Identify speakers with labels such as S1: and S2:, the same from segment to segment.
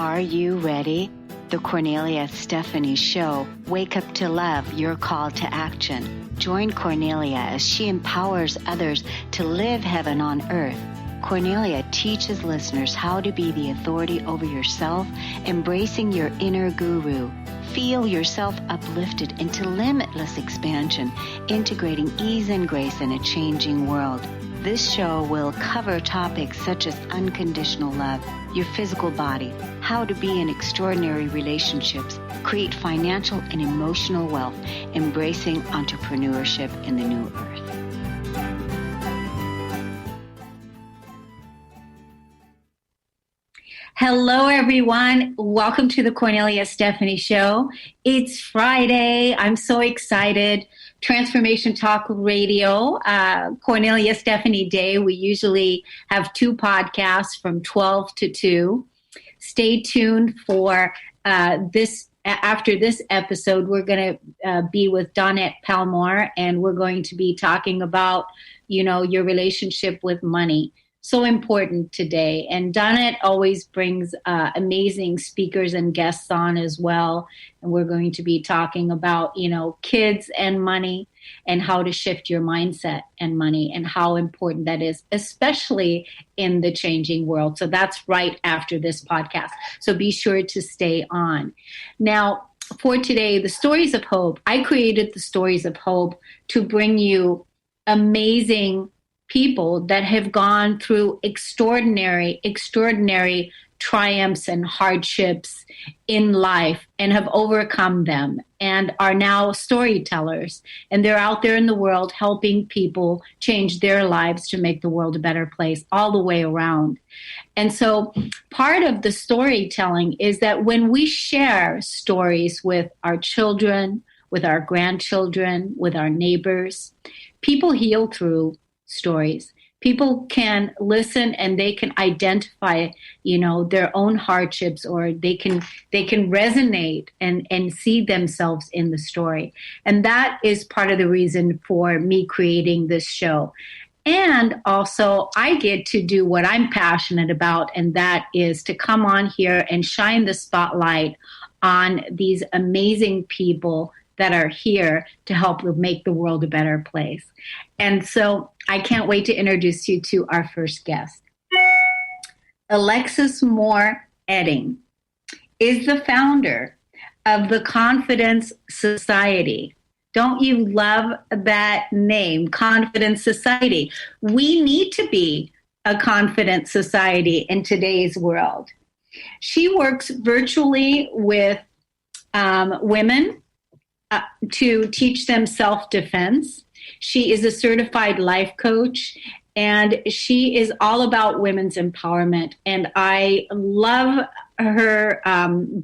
S1: Are you ready? The Kornelia Stephanie Show. Wake up to love, your call to action. Join Kornelia as she empowers others to live heaven on earth. Kornelia teaches listeners how to be the authority over yourself, embracing your inner guru. Feel yourself uplifted into limitless expansion, integrating ease and grace in a changing world. This show will cover topics such as unconditional love, your physical body, how to be in extraordinary relationships, create financial and emotional wealth, embracing entrepreneurship in the new earth. Hello, everyone. Welcome to the Kornelia Stephanie Show. It's Friday. I'm so excited. Transformation Talk Radio, Kornelia Stephanie Day. We usually have 2 podcasts from 12 to 2. Stay tuned for this. After this episode, we're going to be with Donette Palmore, and we're going to be talking about, your relationship with money. So important today. And Donette always brings amazing speakers and guests on as well. And we're going to be talking about, kids and money and how to shift your mindset and money and how important that is, especially in the changing world. So that's right after this podcast. So be sure to stay on. Now, for today, the Stories of Hope. I created the Stories of Hope to bring you amazing people that have gone through extraordinary triumphs and hardships in life and have overcome them and are now storytellers. And they're out there in the world helping people change their lives to make the world a better place all the way around. And so part of the storytelling is that when we share stories with our children, with our grandchildren, with our neighbors, people heal through stories. People can listen and they can identify, their own hardships, or they can resonate and see themselves in the story. And that is part of the reason for me creating this show. And also I get to do what I'm passionate about, and that is to come on here and shine the spotlight on these amazing people that are here to help make the world a better place. And so I can't wait to introduce you to our first guest. Alexis Moore Edding is the founder of the Confidence Society. Don't you love that name, Confidence Society? We need to be a confident society in today's world. She works virtually with women to teach them self-defense. She is a certified life coach, and she is all about women's empowerment. And I love her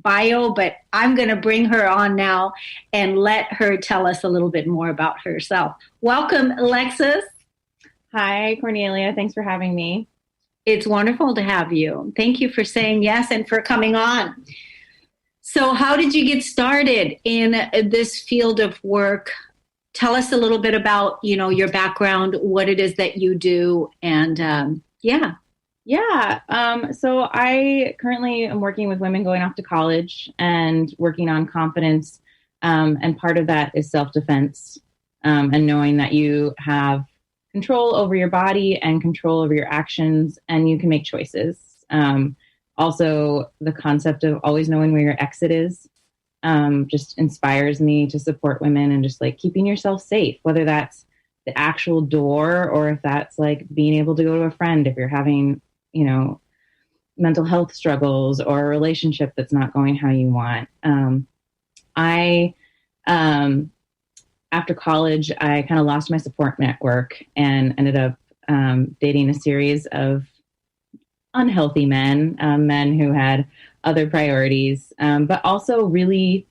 S1: bio, but I'm going to bring her on now and let her tell us a little bit more about herself. Welcome, Alexis.
S2: Hi, Kornelia. Thanks for having me.
S1: It's wonderful to have you. Thank you for saying yes and for coming on. So how did you get started in this field of work? Tell us a little bit about, your background, what it is that you do, and
S2: So I currently am working with women going off to college and working on confidence, and part of that is self-defense, and knowing that you have control over your body and control over your actions, and you can make choices. Also, the concept of always knowing where your exit is just inspires me to support women and just like keeping yourself safe, whether that's the actual door or if that's like being able to go to a friend if you're having, mental health struggles or a relationship that's not going how you want. After college, I kind of lost my support network and ended up dating a series of unhealthy men who had other priorities, but also really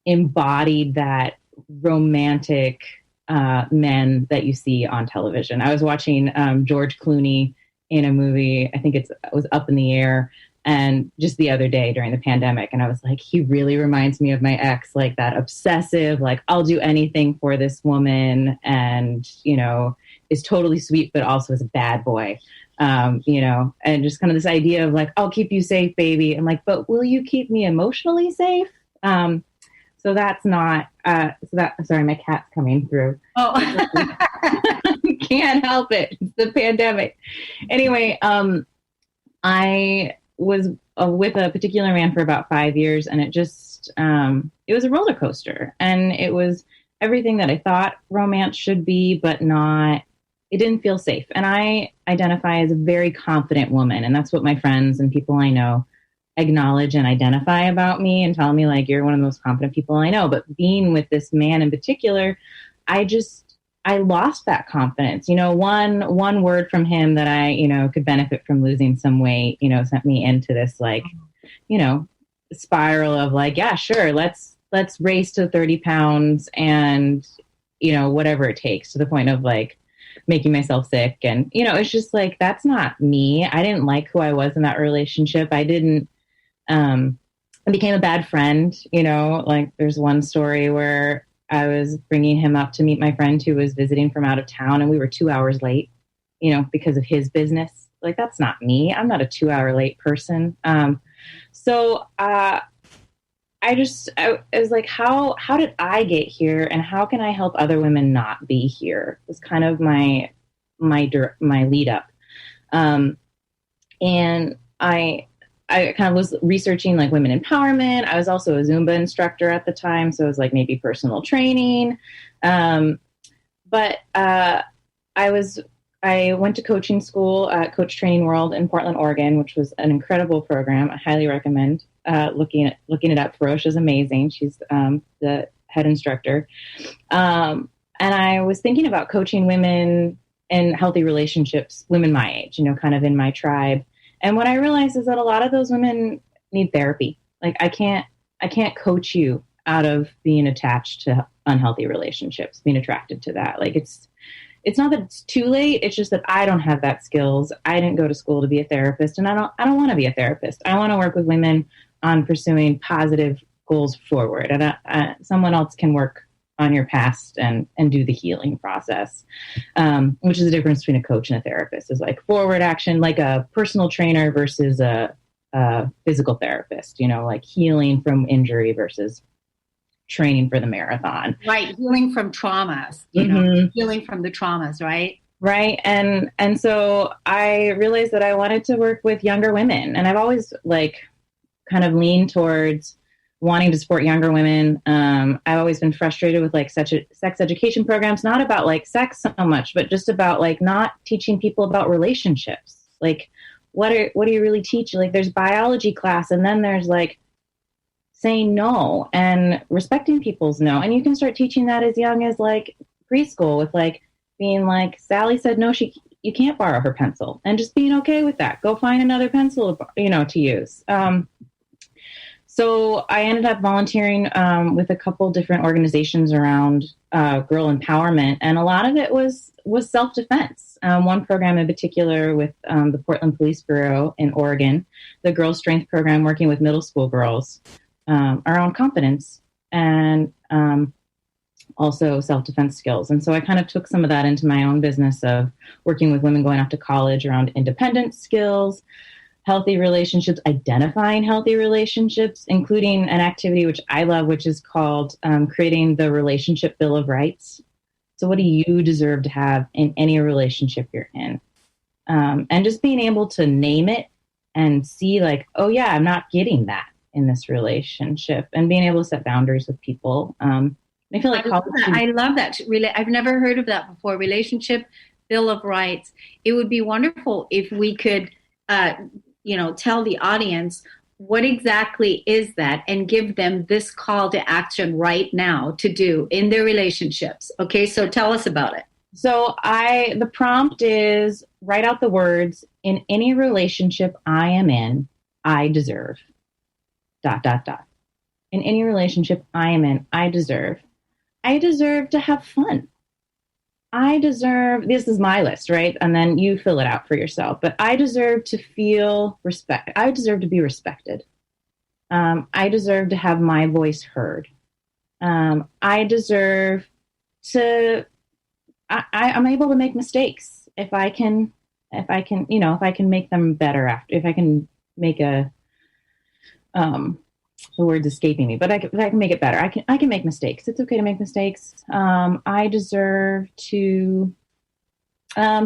S2: embodied that romantic men that you see on television. I was watching George Clooney in a movie, I think it was Up in the Air, and just the other day during the pandemic, and I was like, he really reminds me of my ex, like that obsessive, like I'll do anything for this woman, and is totally sweet, but also is a bad boy. And just kind of this idea of like, I'll keep you safe, baby. I'm like, but will you keep me emotionally safe? So that's not, sorry, my cat's coming through.
S1: Oh,
S2: Can't help it. It's the pandemic. Anyway, I was with a particular man for about 5 years, and it was a roller coaster, and it was everything that I thought romance should be, but not, it didn't feel safe. And I identify as a very confident woman, and that's what my friends and people I know acknowledge and identify about me and tell me like, you're one of the most confident people I know. But being with this man in particular, I lost that confidence. One word from him that I, could benefit from losing some weight, sent me into this like, spiral of like, yeah, sure. Let's race to 30 pounds and, whatever it takes, to the point of like making myself sick. And, it's just like, that's not me. I didn't like who I was in that relationship. I became a bad friend, like there's one story where I was bringing him up to meet my friend who was visiting from out of town, and we were 2 hours late, because of his business. Like, that's not me. I'm not a 2 hour late person. So I was like, how did I get here, and how can I help other women not be here? Was kind of my lead up. And I kind of was researching like women empowerment. I was also a Zumba instructor at the time, so it was like maybe personal training. But I went to coaching school at Coach Training World in Portland, Oregon, which was an incredible program. I highly recommend looking it up. Ferocia is amazing. She's the head instructor. And I was thinking about coaching women in healthy relationships, women my age, kind of in my tribe. And what I realized is that a lot of those women need therapy. Like I can't coach you out of being attached to unhealthy relationships, being attracted to that. Like it's not that it's too late. It's just that I don't have that skills. I didn't go to school to be a therapist, and I don't want to be a therapist. I want to work with women on pursuing positive goals forward. And someone else can work on your past and do the healing process, which is the difference between a coach and a therapist. Is like forward action, like a personal trainer versus a physical therapist, like healing from injury versus training for the marathon.
S1: right. Healing from traumas, healing from the traumas, right?
S2: Right. And so I realized that I wanted to work with younger women, and I've always like kind of leaned towards wanting to support younger women. I've always been frustrated with like sex education programs, not about like sex so much, but just about like not teaching people about relationships. Like, what do you really teach? Like, there's biology class, and then there's like saying no and respecting people's no. And you can start teaching that as young as like preschool, with like being like, Sally said no, you can't borrow her pencil, and just being okay with that. Go find another pencil, to use. So I ended up volunteering with a couple different organizations around girl empowerment, and a lot of it was self-defense. One program in particular with the Portland Police Bureau in Oregon, the Girl Strength Program, working with middle school girls around confidence and also self-defense skills. And so I kind of took some of that into my own business of working with women going off to college around independence skills, healthy relationships, identifying healthy relationships, including an activity which I love, which is called creating the relationship bill of rights. So what do you deserve to have in any relationship you're in? And just being able to name it and see like, oh yeah, I'm not getting that in this relationship, and being able to set boundaries with people. I feel like
S1: I love that. I've never heard of that before. Relationship bill of rights. It would be wonderful if we could tell the audience what exactly is that, and give them this call to action right now to do in their relationships. Okay, so tell us about it.
S2: So the prompt is write out the words, in any relationship I am in, I deserve ... In any relationship I am in, I deserve to have fun. I deserve, this is my list, right? And then you fill it out for yourself. But I deserve to feel respect. I deserve to be respected. I deserve to have my voice heard. I deserve to, I'm able to make mistakes if I can if I can, if I can make them better after, if I can make the word's escaping me, but if I can make it better. I can make mistakes. It's okay to make mistakes. I deserve to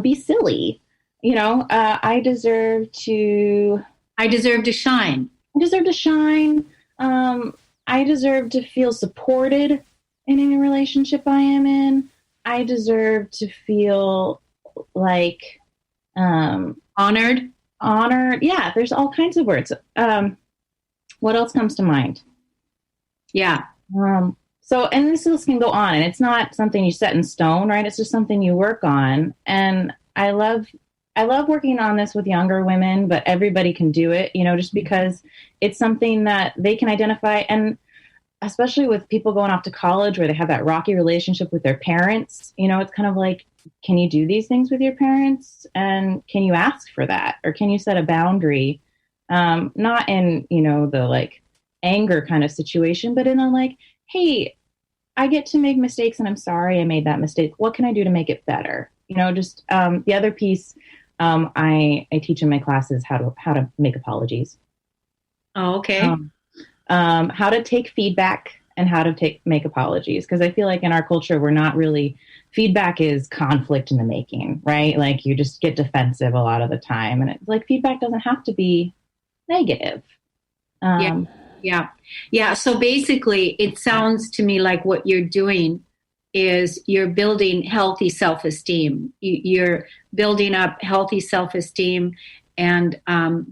S2: be silly. I deserve to.
S1: I deserve to shine.
S2: I deserve to shine. I deserve to feel supported in any relationship I am in. I deserve to feel like
S1: honored.
S2: Honored. Yeah, there's all kinds of words. What else comes to mind?
S1: Yeah.
S2: So, and this list can go on, and it's not something you set in stone, right? It's just something you work on. And I love working on this with younger women, but everybody can do it, just because it's something that they can identify. And especially with people going off to college where they have that rocky relationship with their parents, it's kind of like, can you do these things with your parents? And can you ask for that? Or can you set a boundary? Not in, the like anger kind of situation, but in a like, hey, I get to make mistakes and I'm sorry I made that mistake. What can I do to make it better? The other piece, I teach in my classes how to make apologies.
S1: Oh, okay.
S2: How to take feedback and how to make apologies. Because I feel like in our culture, we're not really, feedback is conflict in the making, right? Like you just get defensive a lot of the time. And it's like feedback doesn't have to be negative.
S1: Yeah. So basically, it sounds to me like what you're doing is you're building healthy self-esteem. You're building up healthy self-esteem. And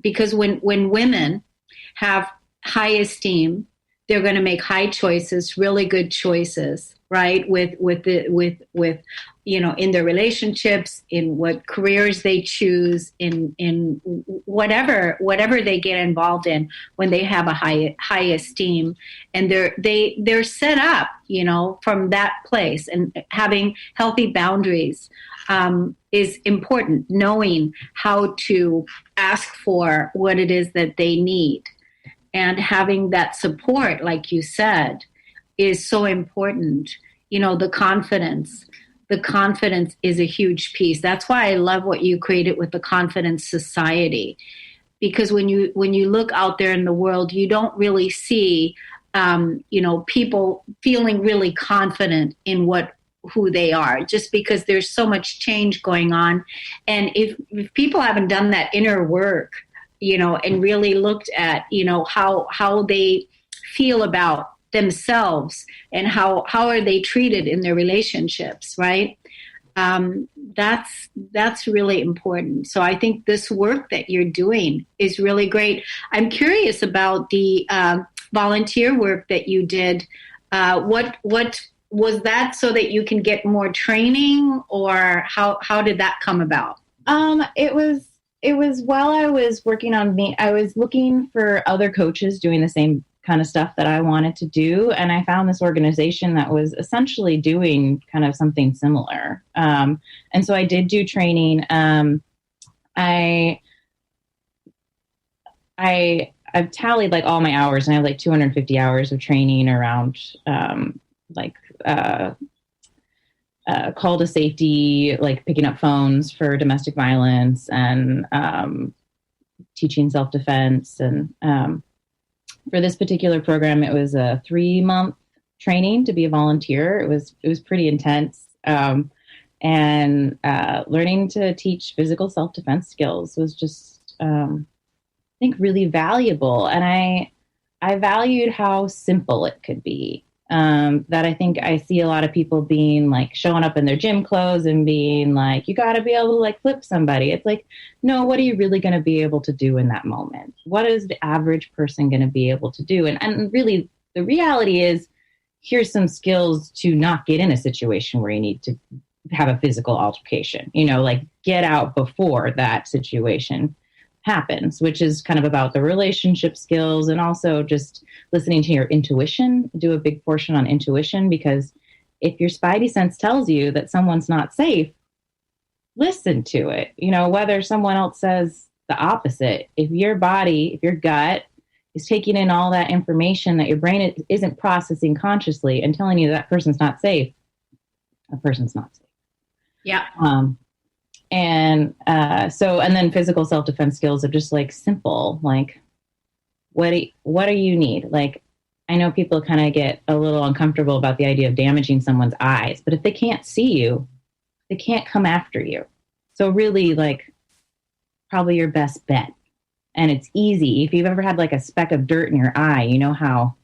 S1: because when women have high esteem, they're going to make high choices, really good choices, right? With in their relationships, in what careers they choose, in whatever they get involved in, when they have a high esteem, and they're set up, from that place, and having healthy boundaries is important. Knowing how to ask for what it is that they need. And having that support, like you said, is so important. The confidence is a huge piece. That's why I love what you created with the Confidence Society, because when you look out there in the world, you don't really see, people feeling really confident in who they are, just because there's so much change going on. And if people haven't done that inner work, and really looked at, how they feel about themselves and how are they treated in their relationships, right? That's really important. So I think this work that you're doing is really great. I'm curious about the volunteer work that you did. What was that, so that you can get more training, or how did that come about?
S2: It was while I was working on me, I was looking for other coaches doing the same kind of stuff that I wanted to do. And I found this organization that was essentially doing kind of something similar. And so I did do training. I've tallied like all my hours, and I have like 250 hours of training around call to safety, like picking up phones for domestic violence, and teaching self-defense. And for this particular program, it was a 3-month training to be a volunteer. It was pretty intense. And learning to teach physical self-defense skills was just, I think, really valuable. And I valued how simple it could be. That I think I see a lot of people being like showing up in their gym clothes and being like, you got to be able to like flip somebody. It's like, no, what are you really going to be able to do in that moment? What is the average person going to be able to do? And really the reality is, here's some skills to not get in a situation where you need to have a physical altercation, like get out before that situation happens, which is kind of about the relationship skills, and also just listening to your intuition. Do a big portion on intuition, because if your spidey sense tells you that someone's not safe, listen to it. Whether someone else says the opposite, if your gut is taking in all that information that your brain isn't processing consciously and telling you that person's not safe, a person's not safe.
S1: Yeah.
S2: And then physical self-defense skills are just like simple, like what do you need? Like, I know people kind of get a little uncomfortable about the idea of damaging someone's eyes, but if they can't see you, they can't come after you. So really, like, probably your best bet. And it's easy. If you've ever had like a speck of dirt in your eye, you know how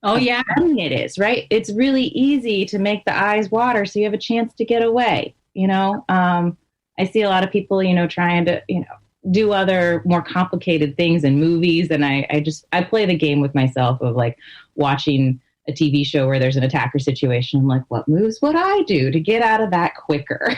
S1: Oh, yeah.
S2: funny it is, right? It's really easy to make the eyes water so you have a chance to get away, you know? I see a lot of people, you know, trying to, you know, do other more complicated things in movies. And I play the game with myself of like watching a TV show where there's an attacker situation. I'm like, what moves would I do to get out of that quicker?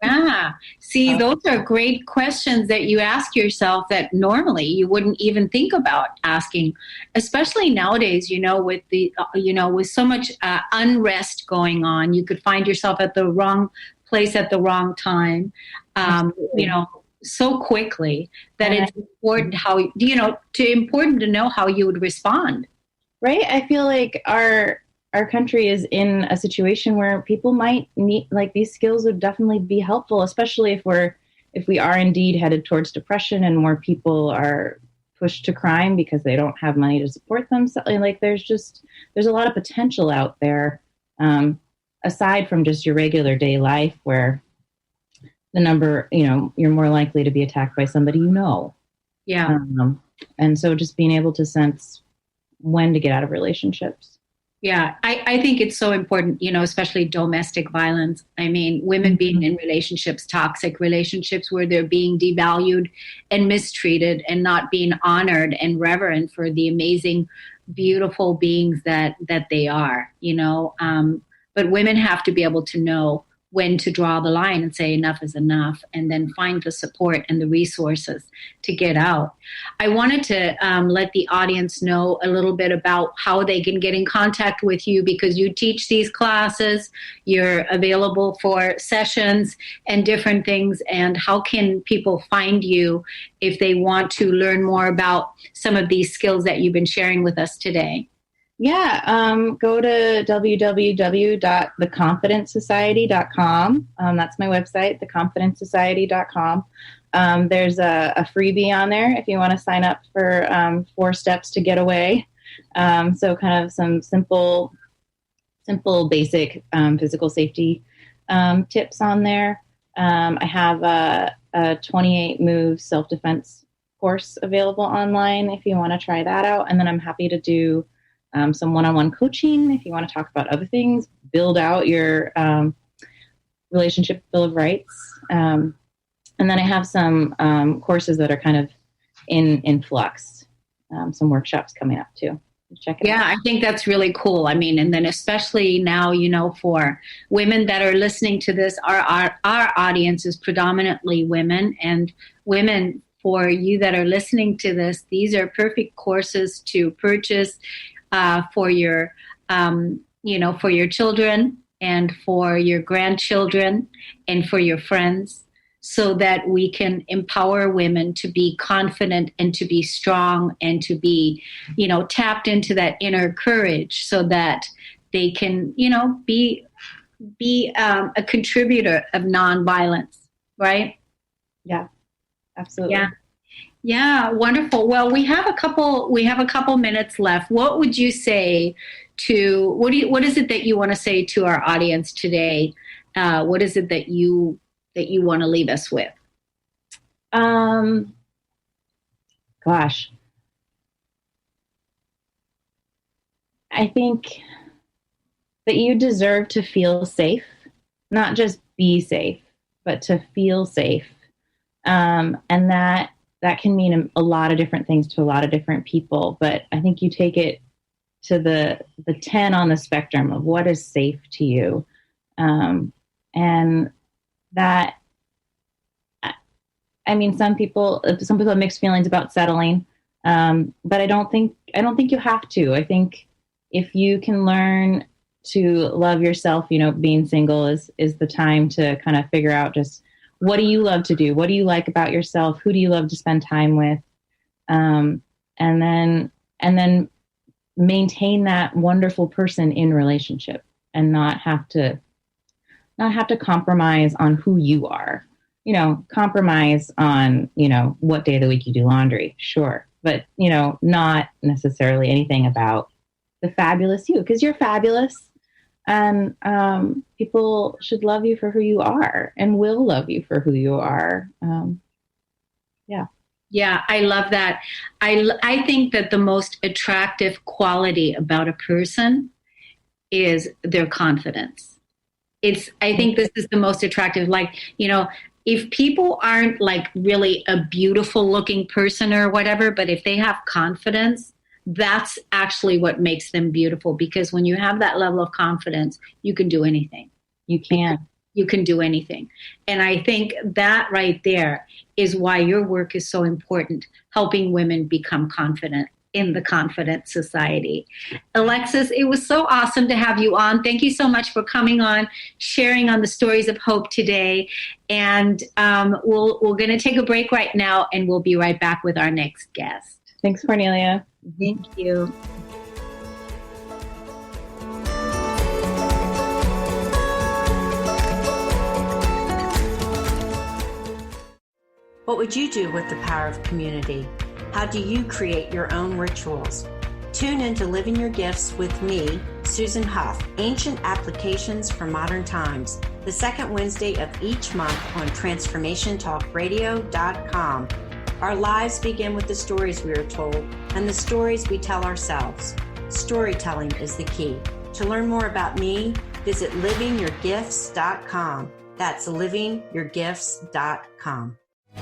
S1: Yeah. See, those are great questions that you ask yourself that normally you wouldn't even think about asking, especially nowadays, you know, with with so much unrest going on, you could find yourself at the wrong place at the wrong time, you know, so quickly that it's important important to know how you would respond.
S2: Right. I feel like our country is in a situation where people might need, like, these skills would definitely be helpful, especially if we are indeed headed towards depression and more people are pushed to crime because they don't have money to support themselves. Like, there's a lot of potential out there, aside from just your regular day life where the number, you know, you're more likely to be attacked by somebody you know.
S1: Yeah.
S2: And so just being able to sense when to get out of relationships.
S1: Yeah, I think it's so important, you know, especially domestic violence. I mean, women being in relationships, toxic relationships where they're being devalued and mistreated and not being honored and reverent for the amazing, beautiful beings that they are, you know. But women have to be able to know when to draw the line and say enough is enough, and then find the support and the resources to get out. I wanted to let the audience know a little bit about how they can get in contact with you, because you teach these classes, you're available for sessions and different things. And how can people find you if they want to learn more about some of these skills that you've been sharing with us today?
S2: Yeah, go to www.theconfidencesociety.com. That's my website, theconfidencesociety.com. There's a freebie on there if you want to sign up for 4 steps to get away. So kind of some simple, basic physical safety tips on there. I have a 28 move self-defense course available online if you want to try that out. And then I'm happy to do some one-on-one coaching if you want to talk about other things, build out your relationship bill of rights. And then I have some courses that are kind of in flux, some workshops coming up too. Check it out.
S1: Yeah, I think that's really cool. I mean, and then especially now, you know, for women that are listening to this, our audience is predominantly women, and women, for you that are listening to this, these are perfect courses to purchase for your, for your children and for your grandchildren and for your friends, so that we can empower women to be confident and to be strong and to be, you know, tapped into that inner courage, so that they can, you know, be a contributor of nonviolence, right?
S2: Yeah, absolutely.
S1: Yeah. Yeah, wonderful. Well, we have a couple minutes left. What would you say to what is it that you want to say to our audience today? What is it that you want to leave us with?
S2: Gosh. I think that you deserve to feel safe, not just be safe, but to feel safe. And that can mean a lot of different things to a lot of different people. But I think you take it to the 10 on the spectrum of what is safe to you. And that, I mean, some people have mixed feelings about settling. But I don't think you have to. I think if you can learn to love yourself, you know, being single is the time to kind of figure out just, what do you love to do? What do you like about yourself? Who do you love to spend time with? And then maintain that wonderful person in relationship, and not have to not have to compromise on who you are. Compromise on, what day of the week you do laundry. Sure. But, not necessarily anything about the fabulous you, because you're fabulous. And people should love you for who you are and will love you for who you are. Yeah.
S1: Yeah, I love that. I think that the most attractive quality about a person is their confidence. I think this is the most attractive. Like, if people aren't like really a beautiful looking person or whatever, but if they have confidence, that's actually what makes them beautiful. Because when you have that level of confidence, you can do anything.
S2: You can
S1: do anything. And I think that right there is why your work is so important, helping women become confident in the confident society. Alexis, it was so awesome to have you on. Thank you so much for coming on, sharing on the stories of hope today. And we're going to take a break right now, and we'll be right back with our next guest.
S2: Thanks, Kornelia.
S1: Thank you.
S3: What would you do with the power of community? How do you create your own rituals? Tune into Living Your Gifts with me, Susan Huff, Ancient Applications for Modern Times, the second Wednesday of each month on TransformationTalkRadio.com. Our lives begin with the stories we are told and the stories we tell ourselves. Storytelling is the key. To learn more about me, visit livingyourgifts.com. That's livingyourgifts.com.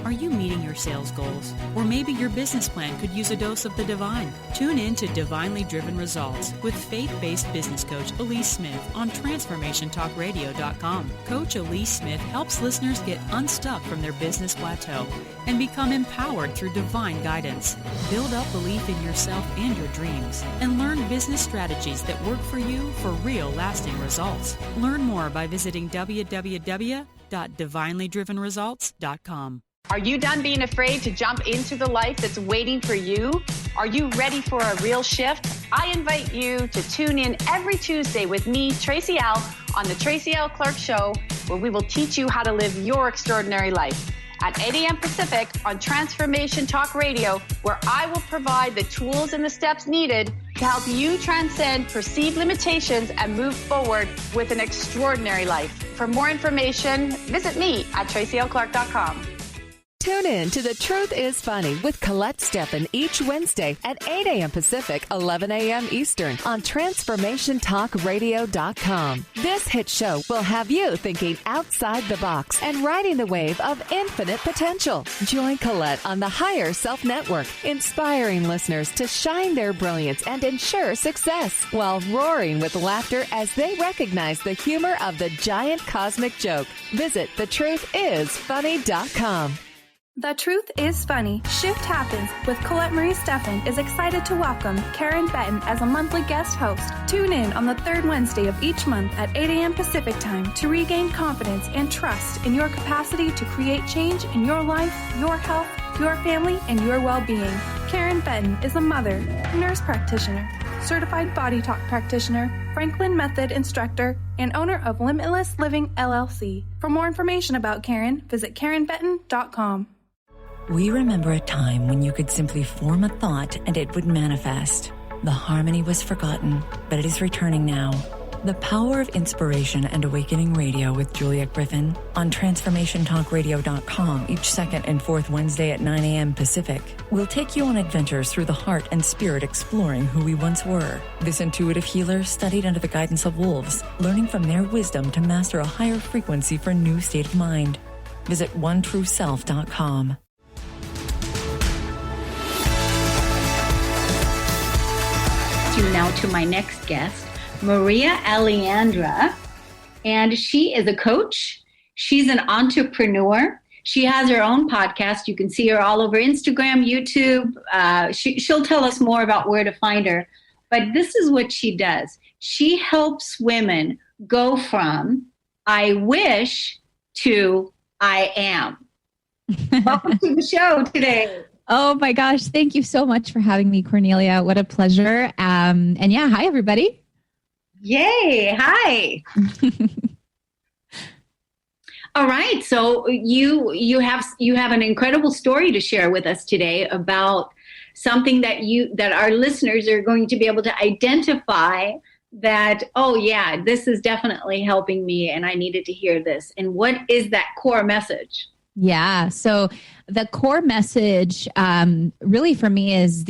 S4: Are you meeting your sales goals? Or maybe your business plan could use a dose of the divine. Tune in to Divinely Driven Results with faith-based business coach Elise Smith on TransformationTalkRadio.com. Coach Elise Smith helps listeners get unstuck from their business plateau and become empowered through divine guidance. Build up belief in yourself and your dreams, and learn business strategies that work for you for real lasting results. Learn more by visiting www.divinelydrivenresults.com.
S5: Are you done being afraid to jump into the life that's waiting for you? Are you ready for a real shift? I invite you to tune in every Tuesday with me, Tracy L., on the Tracy L. Clark Show, where we will teach you how to live your extraordinary life. At 8 a.m. Pacific on Transformation Talk Radio, where I will provide the tools and the steps needed to help you transcend perceived limitations and move forward with an extraordinary life. For more information, visit me at tracylclark.com.
S6: Tune in to The Truth is Funny with Colette Stephanie each Wednesday at 8 a.m. Pacific, 11 a.m. Eastern on TransformationTalkRadio.com. This hit show will have you thinking outside the box and riding the wave of infinite potential. Join Colette on the Higher Self Network, inspiring listeners to shine their brilliance and ensure success while roaring with laughter as they recognize the humor of the giant cosmic joke. Visit thetruthисfunny.com.
S7: The Truth is Funny. Shift Happens with Colette Marie Steffen is excited to welcome Karen Benton as a monthly guest host. Tune in on the third Wednesday of each month at 8 a.m. Pacific Time to regain confidence and trust in your capacity to create change in your life, your health, your family, and your well-being. Karen Benton is a mother, nurse practitioner, certified body talk practitioner, Franklin Method instructor, and owner of Limitless Living LLC. For more information about Karen, visit KarenBenton.com.
S8: We remember a time when you could simply form a thought and it would manifest. The harmony was forgotten, but it is returning now. The Power of Inspiration and Awakening Radio with Julia Griffin on TransformationTalkRadio.com each second and fourth Wednesday at 9 a.m. Pacific. We'll take you on adventures through the heart and spirit, exploring who we once were. This intuitive healer studied under the guidance of wolves, learning from their wisdom to master a higher frequency for a new state of mind. Visit OneTrueSelf.com.
S1: Now to my next guest, Maria Aleandra, and she is a coach. She's an entrepreneur. She has her own podcast. You can see her all over Instagram, YouTube. She'll tell us more about where to find her. But this is what she does. She helps women go from I wish to I am. Welcome to the show today.
S9: Oh my gosh. Thank you so much for having me, Kornelia. What a pleasure. And yeah, hi everybody.
S1: Yay. Hi. All right. So you have an incredible story to share with us today about something that our listeners are going to be able to identify that, oh yeah, this is definitely helping me and I needed to hear this. And what is that core message?
S9: Yeah. So the core message really for me is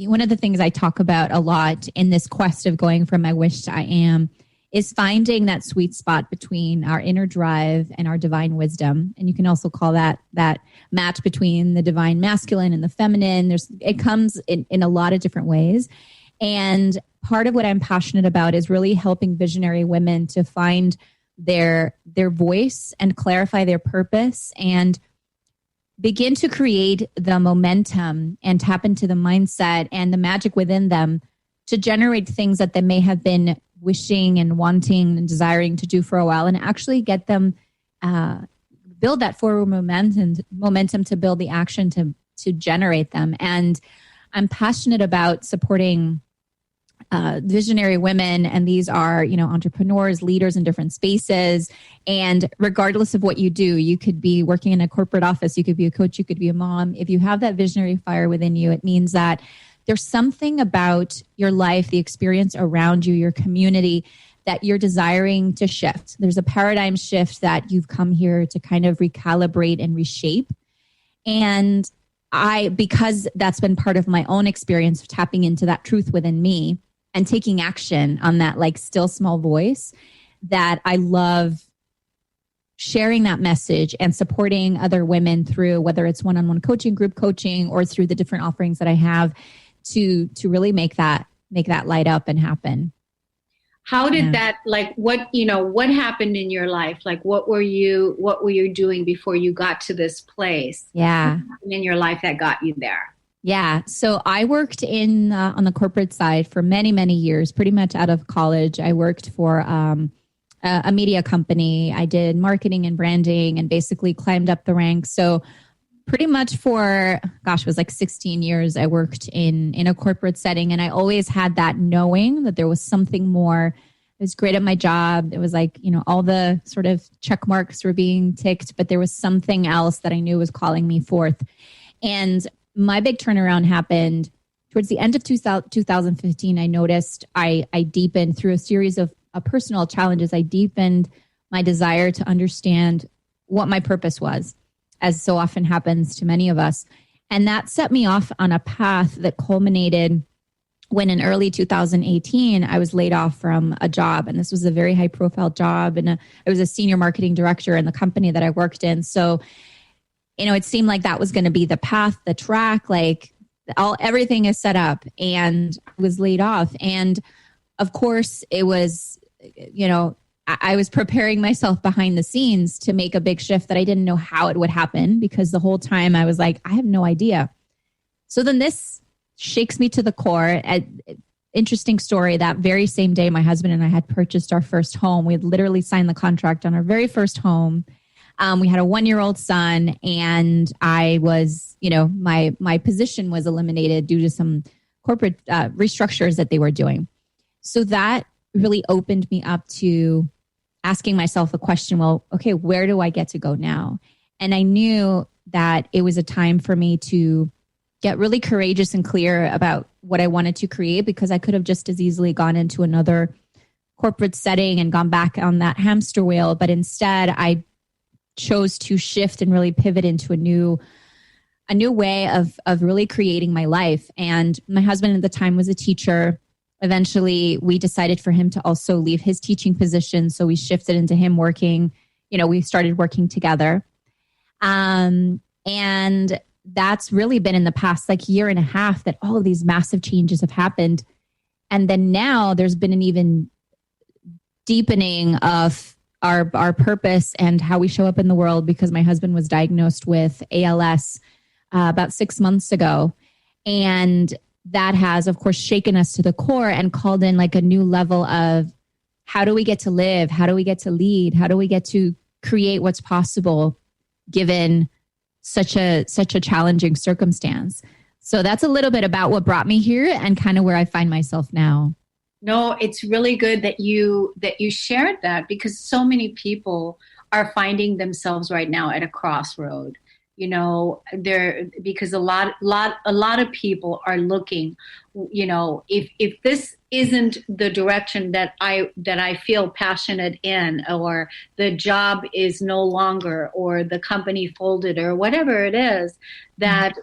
S9: one of the things I talk about a lot in this quest of going from I wish to I am is finding that sweet spot between our inner drive and our divine wisdom. And you can also call that match between the divine masculine and the feminine. It comes in a lot of different ways. And part of what I'm passionate about is really helping visionary women to find their voice and clarify their purpose and begin to create the momentum and tap into the mindset and the magic within them to generate things that they may have been wishing and wanting and desiring to do for a while, and actually get them build that forward momentum to build the action to generate them. And I'm passionate about supporting visionary women, and these are, entrepreneurs, leaders in different spaces. And regardless of what you do, you could be working in a corporate office, you could be a coach, you could be a mom. If you have that visionary fire within you, it means that there's something about your life, the experience around you, your community, that you're desiring to shift. There's a paradigm shift that you've come here to kind of recalibrate and reshape. And because that's been part of my own experience of tapping into that truth within me and taking action on that like still small voice, that I love sharing that message and supporting other women through, whether it's one-on-one coaching, group coaching, or through the different offerings that I have to really make that light up and happen.
S1: How did that, like, what happened in your life? Like, what were you doing before you got to this place?
S9: Yeah.
S1: What happened in your life that got you there?
S9: Yeah. So I worked on the corporate side for many, many years, pretty much out of college. I worked for a media company. I did marketing and branding and basically climbed up the ranks. So pretty much for, it was like 16 years, I worked in a corporate setting. And I always had that knowing that there was something more. I was great at my job. It was like, all the sort of check marks were being ticked, but there was something else that I knew was calling me forth. And my big turnaround happened towards the end of 2015. I noticed I deepened through a series of personal challenges. I deepened my desire to understand what my purpose was, as so often happens to many of us. And that set me off on a path that culminated when in early 2018, I was laid off from a job. And this was a very high profile job. And I was a senior marketing director in the company that I worked in. So, it seemed like that was going to be the path, the track, like everything is set up, and I was laid off. And of course it was, I was preparing myself behind the scenes to make a big shift that I didn't know how it would happen, because the whole time I was like, I have no idea. So then this shakes me to the core. Interesting story. That very same day, my husband and I had purchased our first home. We had literally signed the contract on our very first home. We had a 1-year-old son, and I was, my position was eliminated due to some corporate restructures that they were doing. So that really opened me up to asking myself the question, well, okay, where do I get to go now? And I knew that it was a time for me to get really courageous and clear about what I wanted to create, because I could have just as easily gone into another corporate setting and gone back on that hamster wheel. But instead, I chose to shift and really pivot into a new way of really creating my life. And my husband at the time was a teacher. Eventually, we decided for him to also leave his teaching position. So we shifted into him working, we started working together. And that's really been in the past year and a half that all of these massive changes have happened. And then now there's been an even deepening of our purpose and how we show up in the world, because my husband was diagnosed with ALS about 6 months ago. And that has, of course, shaken us to the core and called in a new level of how do we get to live? How do we get to lead? How do we get to create what's possible given such a challenging circumstance? So that's a little bit about what brought me here and kind of where I find myself now.
S1: No, it's really good that you shared that, because so many people are finding themselves right now at a crossroad. Because a lot of people are looking, if this isn't the direction that I feel passionate in, or the job is no longer, or the company folded, or whatever it is, that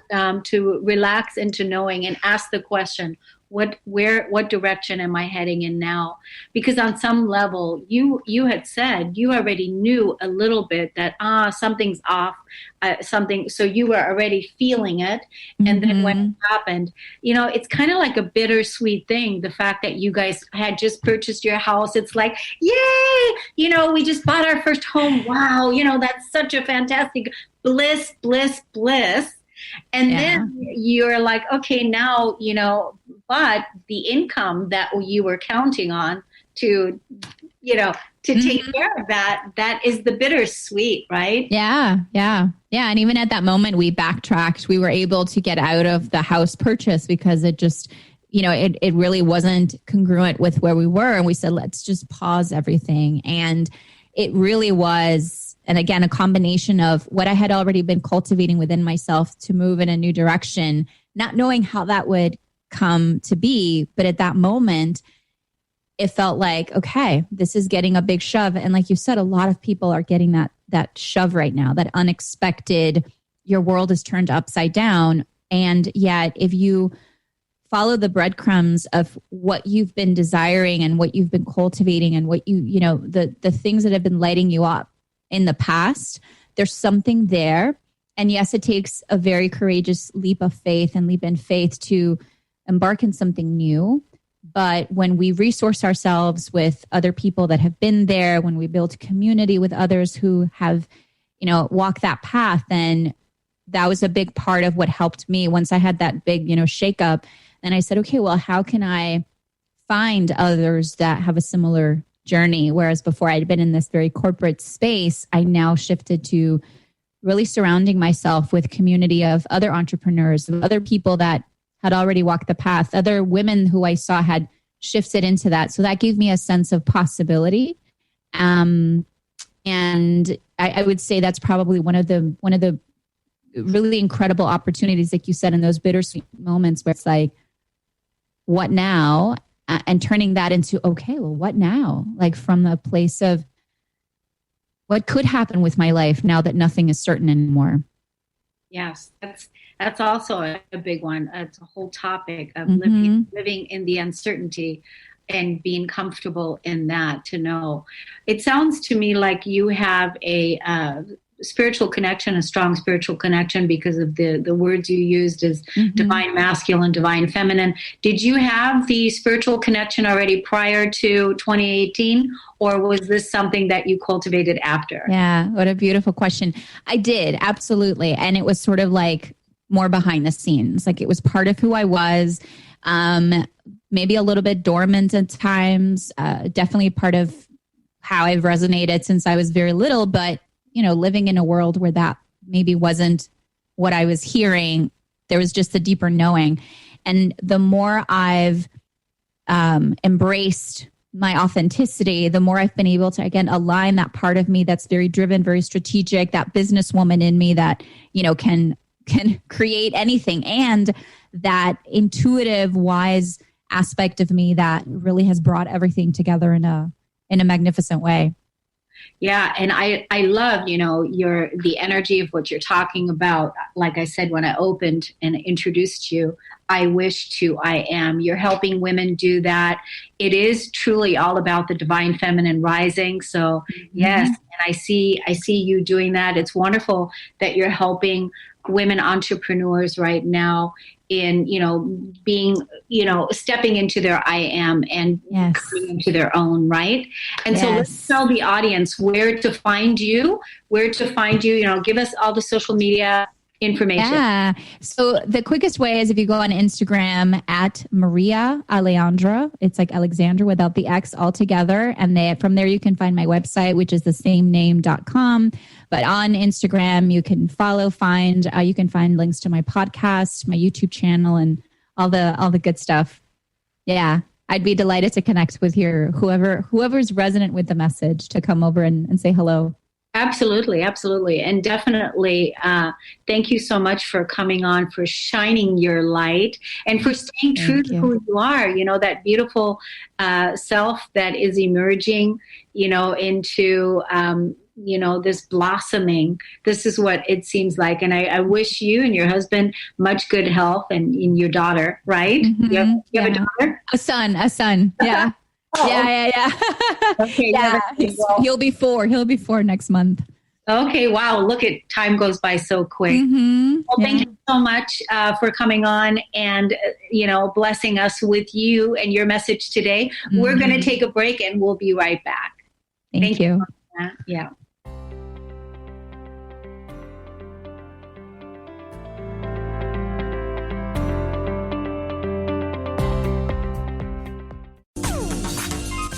S1: to relax into knowing and ask the question, what direction am I heading in now? Because on some level, you had said you already knew a little bit that something's off, so you were already feeling it. And then when it happened, it's kind of like a bittersweet thing. The fact that you guys had just purchased your house, it's like, yay, we just bought our first home. Wow, that's such a fantastic bliss. And then you're like, okay, now, but the income that you were counting on to take care of that is the bittersweet, right?
S9: Yeah. And even at that moment, we backtracked. We were able to get out of the house purchase because it just, it really wasn't congruent with where we were. And we said, let's just pause everything. And it really was, and again, a combination of what I had already been cultivating within myself to move in a new direction, not knowing how that would come to be. But at that moment, it felt like, okay, this is getting a big shove. And like you said, a lot of people are getting that shove right now, that unexpected, your world is turned upside down. And yet, if you follow the breadcrumbs of what you've been desiring and what you've been cultivating and what the things that have been lighting you up in the past, there's something there. And yes, it takes a very courageous leap of faith and leap in faith to embark in something new. But when we resource ourselves with other people that have been there, when we build community with others who have, walked that path, then that was a big part of what helped me. Once I had that big, shakeup, then I said, okay, well, how can I find others that have a similar journey? Whereas before I'd been in this very corporate space, I now shifted to really surrounding myself with community of other entrepreneurs, of other people that had already walked the path, other women who I saw had shifted into that. So that gave me a sense of possibility. And I would say that's probably one of the really incredible opportunities, like you said, in those bittersweet moments where it's like, what now? And turning that into, okay, well, what now? Like from the place of what could happen with my life now that nothing is certain anymore.
S1: Yes, that's also a big one. It's a whole topic of living in the uncertainty and being comfortable in that, to know. It sounds to me like you have a spiritual connection, a strong spiritual connection, because of the words you used as divine masculine, divine feminine. Did you have the spiritual connection already prior to 2018, or was this something that you cultivated after?
S9: Yeah, what a beautiful question. I did, absolutely. And it was sort of like more behind the scenes. Like it was part of who I was, maybe a little bit dormant at times, definitely part of how I've resonated since I was very little, but living in a world where that maybe wasn't what I was hearing, there was just a deeper knowing. And the more I've embraced my authenticity, the more I've been able to, again, align that part of me that's very driven, very strategic, that businesswoman in me that, can create anything, and that intuitive, wise aspect of me that really has brought everything together in a magnificent way.
S1: Yeah. And I love, the energy of what you're talking about. Like I said, when I opened and introduced you, I wish to, I am. You're helping women do that. It is truly all about the divine feminine rising. So yes, and I see you doing that. It's wonderful that you're helping women entrepreneurs right now in, being, stepping into their I am and coming into their own, right? And so let's tell the audience where to find you, give us all the social media information.
S9: Yeah. So the quickest way is if you go on Instagram at Maria Alejandra. It's like Alexandra without the X altogether. And from there you can find my website, which is the same name.com. But on Instagram, you can you can find links to my podcast, my YouTube channel, and all the good stuff. Yeah. I'd be delighted to connect with whoever's resonant with the message to come over and say hello.
S1: Absolutely, absolutely. And definitely, thank you so much for coming on, for shining your light, and for staying true to who you are, that beautiful self that is emerging, into, this blossoming. This is what it seems like. And I wish you and your husband much good health, and your daughter, right?
S9: Mm-hmm.
S1: You have a daughter?
S9: A son. Yeah.
S1: Oh,
S9: yeah.
S1: Okay.
S9: Yeah. He'll be 4. He'll be 4 next month.
S1: Okay. Wow. Look at time goes by so quick.
S9: Mm-hmm.
S1: Well, thank you so much for coming on and, blessing us with you and your message today. Mm-hmm. We're going to take a break and we'll be right back.
S9: Thank you.
S1: Yeah.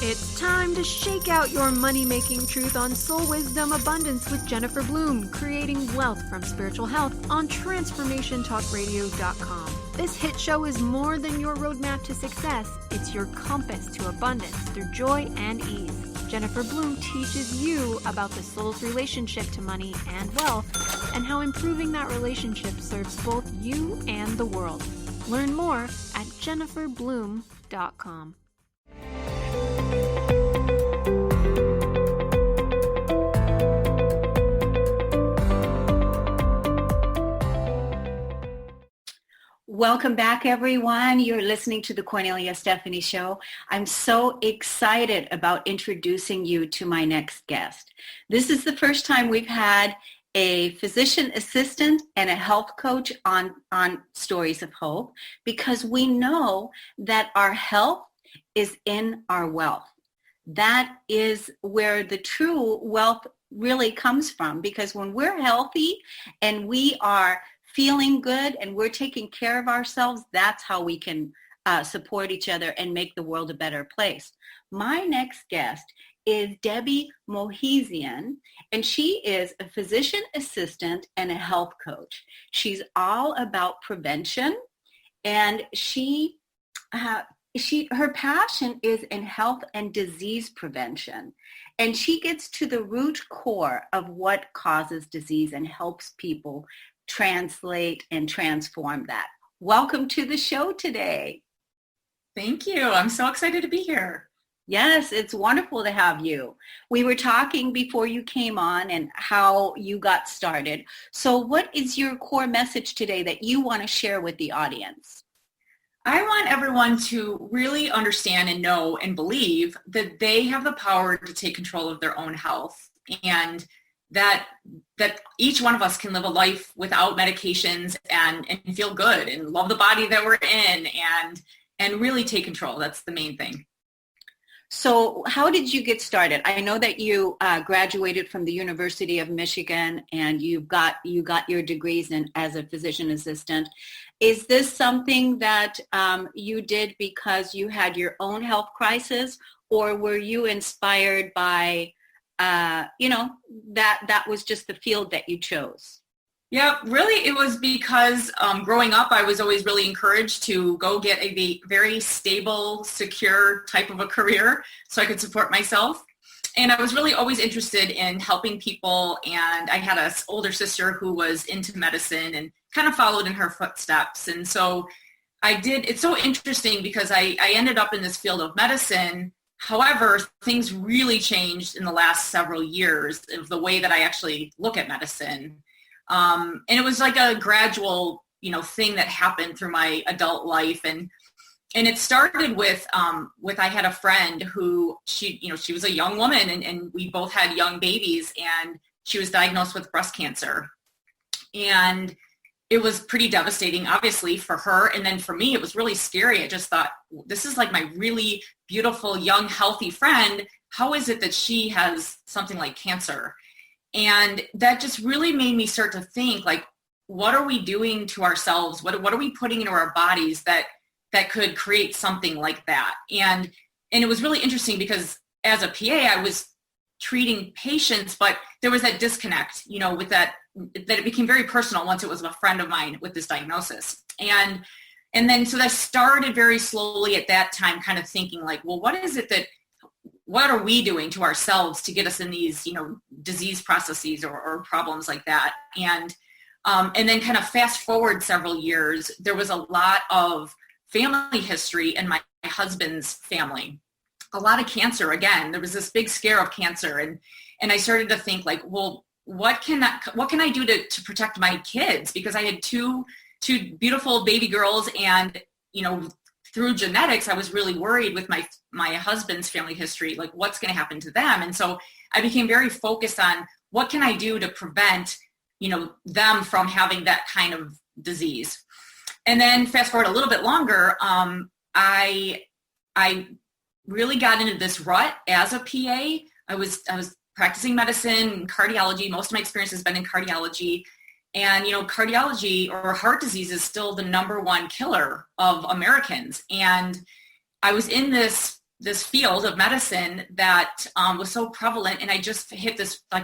S10: It's time to shake out your money-making truth on Soul Wisdom Abundance with Jennifer Bloom, creating wealth from spiritual health on transformationtalkradio.com. This hit show is more than your roadmap to success. It's your compass to abundance through joy and ease. Jennifer Bloom teaches you about the soul's relationship to money and wealth and how improving that relationship serves both you and the world. Learn more at jenniferbloom.com.
S1: Welcome back, everyone. You're listening to the Kornelia Stephanie Show. I'm so excited about introducing you to my next guest. This is the first time we've had a physician assistant and a health coach on Stories of Hope, because we know that our health is in our wealth. That is where the true wealth really comes from, because when we're healthy and we are feeling good and we're taking care of ourselves, that's how we can support each other and make the world a better place. My next guest is Debbie Mohizian, and she is a physician assistant and a health coach. She's all about prevention, and her passion is in health and disease prevention. And she gets to the root core of what causes disease and helps people translate and transform that. Welcome to the show today.
S11: Thank you. I'm so excited to be here.
S1: Yes, it's wonderful to have you. We were talking before you came on and how you got started. So what is your core message today that you want to share with the audience?
S11: I want everyone to really understand and know and believe that they have the power to take control of their own health, and that each one of us can live a life without medications and feel good and love the body that we're in and really take control. That's the main thing.
S1: So how did you get started? I know that you graduated from the University of Michigan and you got your degrees as a physician assistant. Is this something that you did because you had your own health crisis, or were you inspired by that was just the field that you chose?
S11: Yeah, really it was because growing up I was always really encouraged to go get a very stable, secure type of a career so I could support myself. And I was really always interested in helping people, and I had an older sister who was into medicine and kind of followed in her footsteps. And so it's so interesting because I ended up in this field of medicine. However, things really changed in the last several years of the way that I actually look at medicine. And it was like a gradual, thing that happened through my adult life. And it started with I had a friend who she was a young woman and we both had young babies, and she was diagnosed with breast cancer. And it was pretty devastating, obviously, for her. And then for me, it was really scary. I just thought, this is like my really beautiful, young, healthy friend. How is it that she has something like cancer? And that just really made me start to think, like, what are we doing to ourselves? What are we putting into our bodies that could create something like that? And it was really interesting because as a PA, I was treating patients, but there was that disconnect, with that it became very personal once it was a friend of mine with this diagnosis. And then so that started very slowly at that time, kind of thinking like, well, what is it that what are we doing to ourselves to get us in these, disease processes or problems like that? And then kind of fast forward several years, there was a lot of family history in my husband's family, a lot of cancer. Again, there was this big scare of cancer. And I started to think like, well, what can I do to protect my kids? Because I had two beautiful baby girls, and, through genetics, I was really worried with my husband's family history, like what's going to happen to them. And so I became very focused on what can I do to prevent, them from having that kind of disease. And then fast forward a little bit longer, I really got into this rut as a PA. I was practicing medicine, cardiology. Most of my experience has been in cardiology. And, cardiology or heart disease is still the number one killer of Americans. And I was in this field of medicine that was so prevalent. And I just hit this, I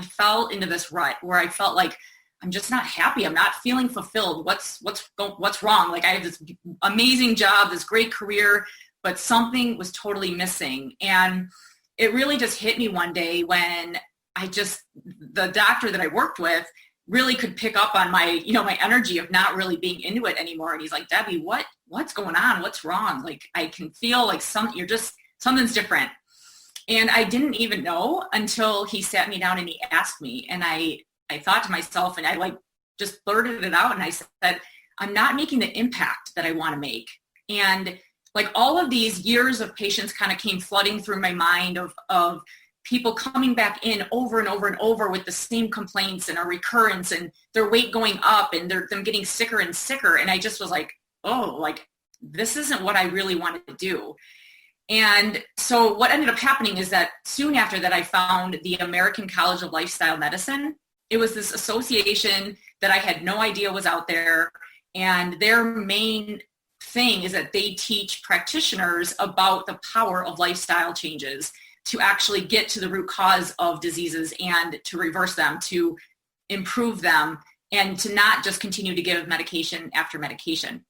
S11: fell into this rut where I felt like I'm just not happy. I'm not feeling fulfilled. What's wrong? Like I have this amazing job, this great career, but something was totally missing. And it really just hit me one day when the doctor that I worked with really could pick up on my, my energy of not really being into it anymore. And he's like, Debbie, what's going on? What's wrong? Like, I can feel like something's different. And I didn't even know until he sat me down and he asked me. And I thought to myself, and I just blurted it out. And I said, I'm not making the impact that I want to make. And all of these years of patients kind of came flooding through my mind of people coming back in over and over and over with the same complaints and a recurrence and their weight going up and them getting sicker and sicker. And I just was like, oh, this isn't what I really wanted to do. And so what ended up happening is that soon after that, I found the American College of Lifestyle Medicine. It was this association that I had no idea was out there. And their main thing is that they teach practitioners about the power of lifestyle changes to actually get to the root cause of diseases and to reverse them, to improve them, and to not just continue to give medication after medication.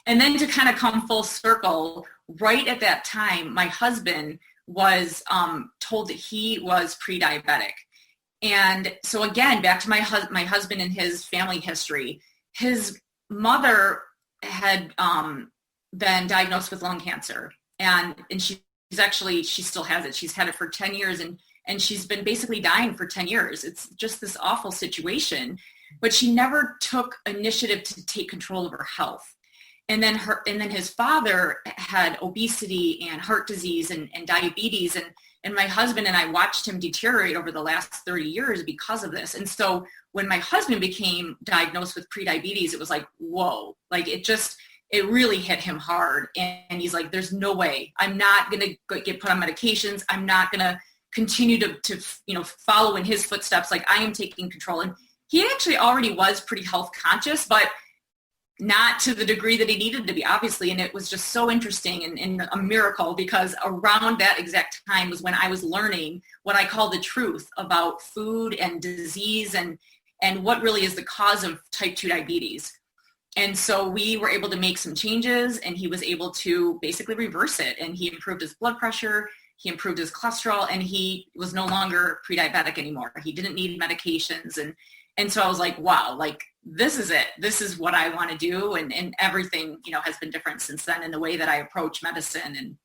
S11: And then to kind of come full circle, right at that time, my husband was told that he was pre-diabetic. And so again, back to my husband and his family history, his mother had been diagnosed with lung cancer, and she still has it. She's had it for 10 years and she's been basically dying for 10 years. It's just this awful situation, but she never took initiative to take control of her health. And then his father had obesity and heart disease and diabetes. And my husband and I watched him deteriorate over the last 30 years because of this. And so when my husband became diagnosed with prediabetes, it was like, whoa, it really hit him hard. And he's like, there's no way. I'm not going to get put on medications. I'm not going to continue to follow in his footsteps. Like, I am taking control. And he actually already was pretty health conscious, but not to the degree that he needed to be, obviously. And it was just so interesting and a miracle, because around that exact time was when I was learning what I call the truth about food and disease and what really is the cause of type 2 diabetes. And so we were able to make some changes, and he was able to basically reverse it. And he improved his blood pressure, he improved his cholesterol, and he was no longer pre-diabetic anymore. He didn't need medications. And so I was like, wow, this is it. This is what I want to do. And everything, has been different since then in the way that I approach medicine and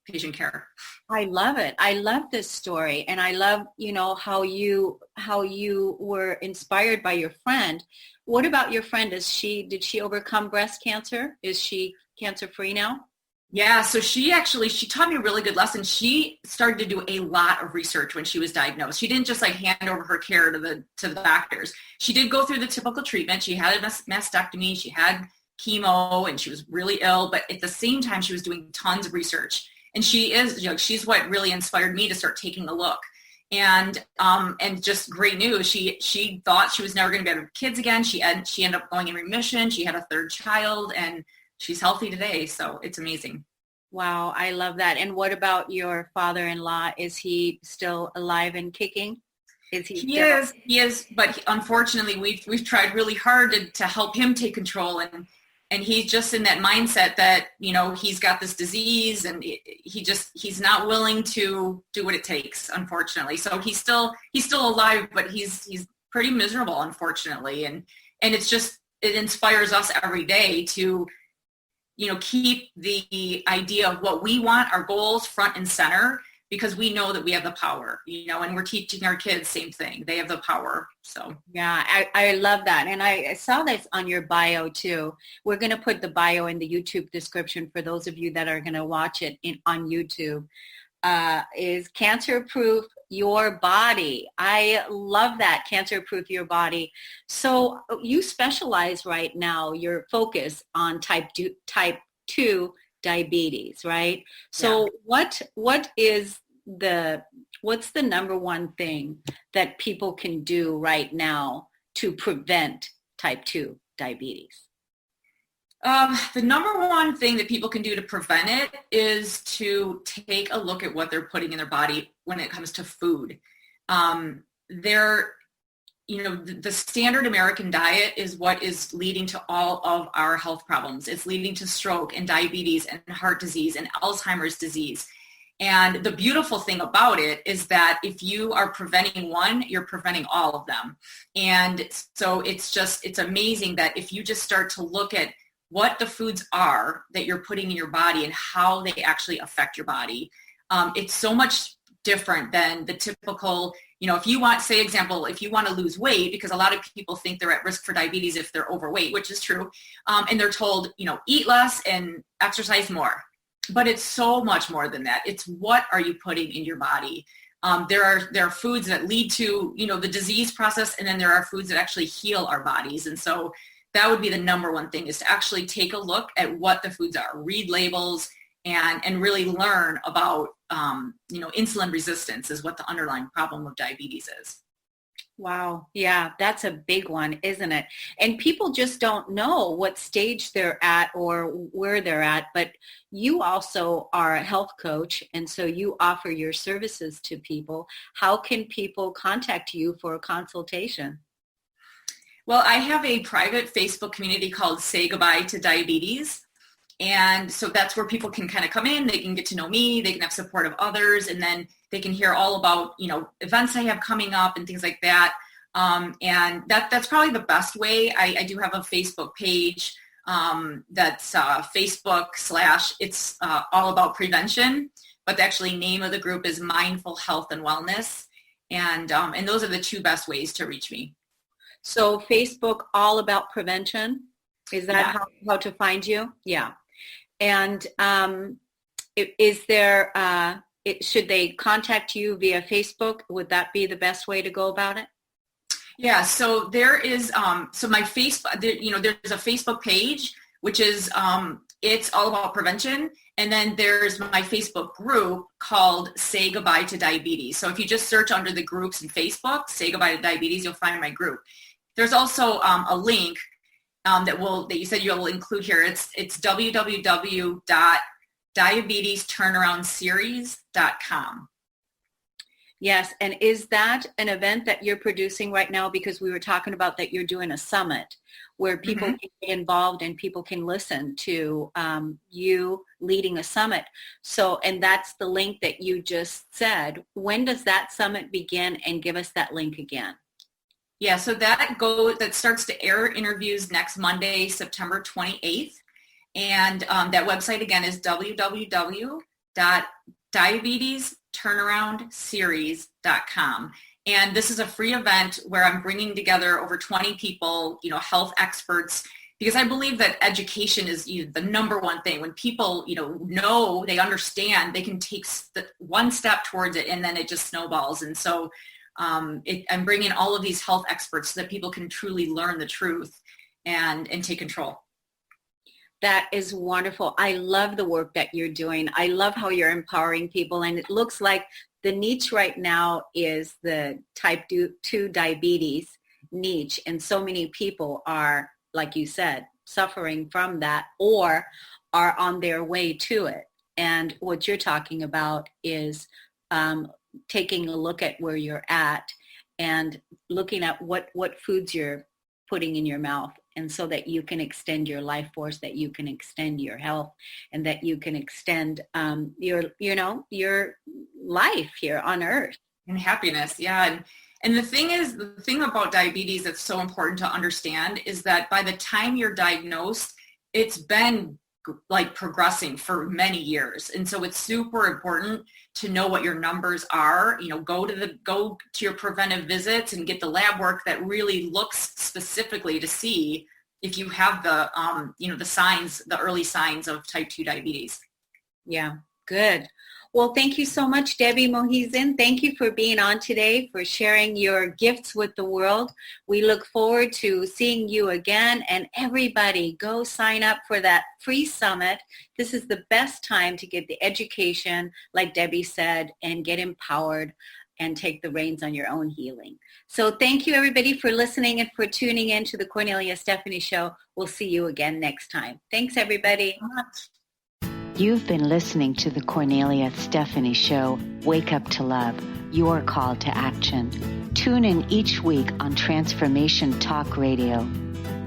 S11: patient care.
S12: I love it. I love this story. And I love, how you were inspired by your friend. What about your friend? Did she overcome breast cancer? Is she cancer-free now?
S11: Yeah, so she taught me a really good lesson. She started to do a lot of research when she was diagnosed. She didn't just hand over her care to the doctors. She did go through the typical treatment. She had a mastectomy, she had chemo, and she was really ill. But at the same time, she was doing tons of research. And she's what really inspired me to start taking a look. And just great news. She thought she was never going to be able to have kids again. She ended up going in remission. She had a third child, and she's healthy today. So it's amazing.
S12: Wow. I love that. And what about your father-in-law? Is he still alive and kicking?
S11: He is, but unfortunately we've tried really hard to help him take control. And he's just in that mindset that, he's got this disease and he's not willing to do what it takes, unfortunately. So he's still alive, but he's pretty miserable, unfortunately. And it inspires us every day to, keep the idea of what we want, our goals, front and center, because we know that we have the power, and we're teaching our kids same thing. They have the power. So
S12: yeah, I love that. And I saw this on your bio too. We're going to put the bio in the YouTube description for those of you that are going to watch it on YouTube. Is cancer-proof your body. I love that, cancer-proof your body. So you specialize right now, your focus on type 2 diabetes, right? So yeah. What's the number one thing that people can do right now to prevent type 2 diabetes?
S11: The number one thing that people can do to prevent it is to take a look at what they're putting in their body when it comes to food. The standard American diet is what is leading to all of our health problems. It's leading to stroke and diabetes and heart disease and Alzheimer's disease. And the beautiful thing about it is that if you are preventing one, you're preventing all of them. And so it's amazing that if you just start to look at what the foods are that you're putting in your body and how they actually affect your body, it's so much different than the typical, if you want, say example, if you want to lose weight, because a lot of people think they're at risk for diabetes if they're overweight, which is true. And they're told, eat less and exercise more. But it's so much more than that. It's what are you putting in your body? There are foods that lead to, the disease process, and then there are foods that actually heal our bodies. And so that would be the number one thing, is to actually take a look at what the foods are, read labels, and really learn about, insulin resistance is what the underlying problem of diabetes is.
S12: Wow. Yeah, that's a big one, isn't it? And people just don't know what stage they're at or where they're at, but you also are a health coach, and so you offer your services to people. How can people contact you for a consultation?
S11: Well, I have a private Facebook community called Say Goodbye to Diabetes. And so that's where people can kind of come in, they can get to know me, they can have support of others, and then they can hear all about, events I have coming up and things like that. And that's probably the best way. I do have a Facebook page that's Facebook/ it's all about prevention, but the actually name of the group is Mindful Health and Wellness. And those are the two best ways to reach me.
S12: So Facebook, all about prevention. Is that how to find you? Yeah. And should they contact you via Facebook? Would that be the best way to go about it?
S11: Yeah. So there is, so my Facebook, there's a Facebook page, which is, it's all about prevention. And then there's my Facebook group called Say Goodbye to Diabetes. So if you just search under the groups in Facebook, Say Goodbye to Diabetes, you'll find my group. There's also a link that you said you'll include here. It's www.diabetesturnaroundseries.com.
S12: Yes, and is that an event that you're producing right now? Because we were talking about that you're doing a summit where people can be involved and people can listen to you leading a summit. So, and that's the link that you just said. When does that summit begin? And give us that link again.
S11: Yeah, so that starts to air interviews next Monday, September 28th. And that website again is www.diabetesturnaroundseries.com. And this is a free event where I'm bringing together over 20 people, health experts, because I believe that education is the number one thing. When people, know, they understand, they can take one step towards it, and then it just snowballs. And so I'm bringing all of these health experts so that people can truly learn the truth and take control.
S12: That is wonderful. I love the work that you're doing. I love how you're empowering people. And it looks like the niche right now is the type 2 diabetes niche. And so many people are, like you said, suffering from that or are on their way to it. And what you're talking about is taking a look at where you're at and looking at what foods you're putting in your mouth and so that you can extend your life force, that you can extend your health, and that you can extend your life here on earth.
S11: And happiness, yeah. And the thing about diabetes that's so important to understand is that by the time you're diagnosed, it's been like progressing for many years. And so it's super important to know what your numbers are. Go to your preventive visits and get the lab work that really looks specifically to see if you have the the early signs of type 2 diabetes.
S12: Yeah, good. Well, thank you so much, Debbie Mohisen. Thank you for being on today, for sharing your gifts with the world. We look forward to seeing you again. And everybody, go sign up for that free summit. This is the best time to get the education, like Debbie said, and get empowered and take the reins on your own healing. So thank you, everybody, for listening and for tuning in to the Kornelia Stephanie Show. We'll see you again next time. Thanks, everybody.
S13: You've been listening to the Kornelia Stephanie Show, Wake Up to Love, your call to action. Tune in each week on Transformation Talk Radio.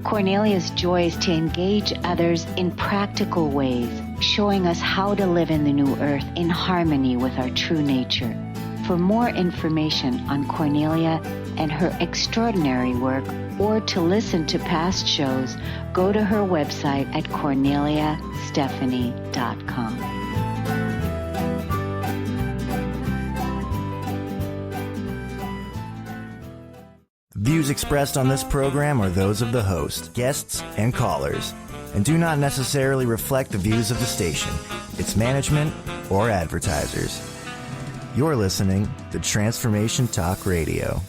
S13: Kornelia's joy is to engage others in practical ways, showing us how to live in the new earth in harmony with our true nature. For more information on Kornelia and her extraordinary work, or to listen to past shows, go to her website at KorneliaStephanie.com.
S14: Views expressed on this program are those of the host, guests, and callers, and do not necessarily reflect the views of the station, its management, or advertisers. You're listening to Transformation Talk Radio.